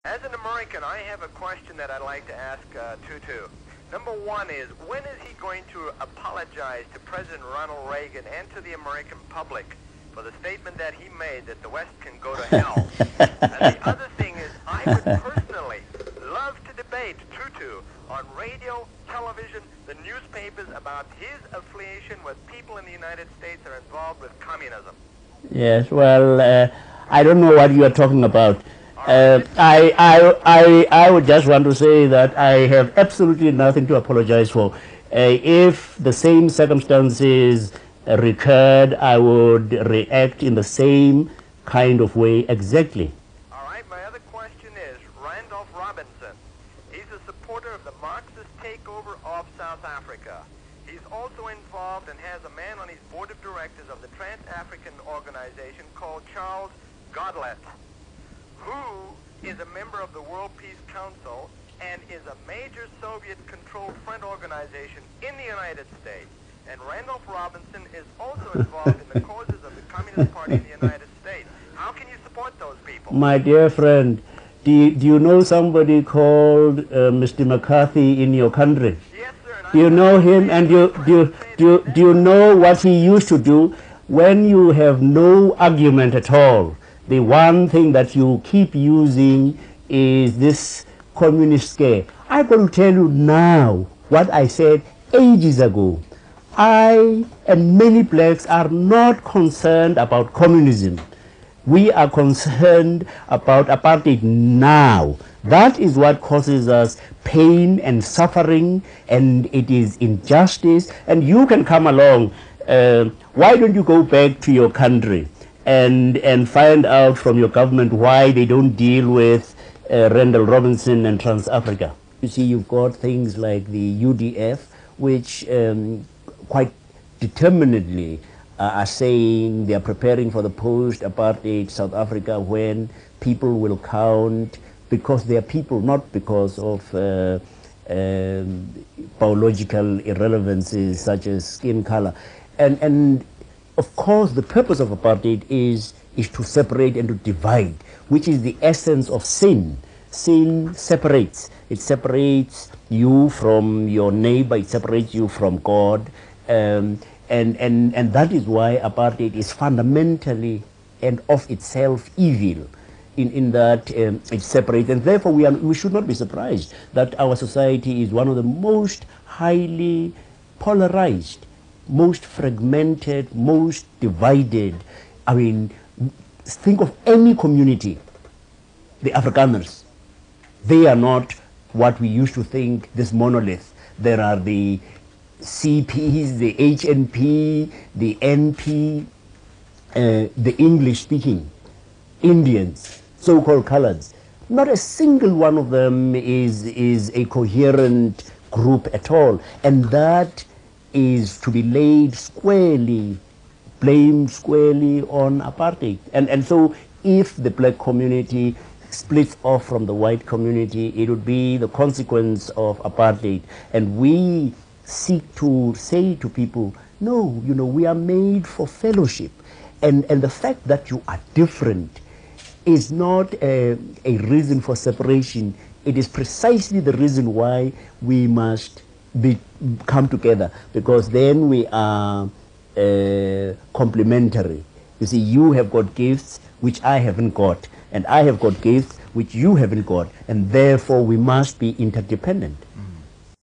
As an American, I have a question that I'd like to ask Tutu. Number one is, when is he going to apologize to President Ronald Reagan and to the American public for the statement that he made that the West can go to hell? And the other thing is, I would personally love to debate Tutu on radio, television, the newspapers about his affiliation with people in the United States that are involved with communism. Yes, well, I don't know what you are talking about. I would just want to say that I have absolutely nothing to apologize for. If the same circumstances recurred, I would react in the same kind of way exactly. All right, my other question is, Randolph Robinson, he's a supporter of the Marxist takeover of South Africa. He's also involved and has a man on his board of directors of the Trans-African organization called Charles Godlet, who is a member of the World Peace Council and is a major Soviet-controlled front organization in the United States. And Randolph Robinson is also involved in the causes of the Communist Party in the United States. How can you support those people? My dear friend, do you know somebody called Mr. McCarthy in your country? Yes, sir. Do you know him, and do you know what he used to do? When you have no argument at all, the one thing that you keep using is this communist scare. I'm going to tell you now what I said ages ago. I and many blacks are not concerned about communism. We are concerned about apartheid now. That is what causes us pain and suffering, and it is injustice. And you can come along. Why don't you go back to your country and find out from your government why they don't deal with Randolph Robinson and Trans-Africa? You see, you've got things like the UDF, which quite determinedly are saying they are preparing for the post-apartheid South Africa, when people will count because they are people, not because of biological irrelevances such as skin color. And of course, the purpose of apartheid is to separate and to divide, which is the essence of sin. Sin separates. It separates you from your neighbor. It separates you from God. And that is why apartheid is fundamentally and of itself evil, in that it separates. And therefore we should not be surprised that our society is one of the most highly polarized, most fragmented, most divided. I mean, think of any community, the Afrikaners. They are not what we used to think, this monolith. There are the CPs, the HNP, the NP, the English-speaking Indians, so-called coloreds. Not a single one of them is a coherent group at all. And that is to be laid squarely, blamed squarely on apartheid. And so if the black community splits off from the white community, it would be the consequence of apartheid. And we seek to say to people, no, you know, we are made for fellowship. And the fact that you are different is not a reason for separation. It is precisely the reason why we must come together, because then we are complementary. You see, you have got gifts which I haven't got, and I have got gifts which you haven't got, and therefore we must be interdependent.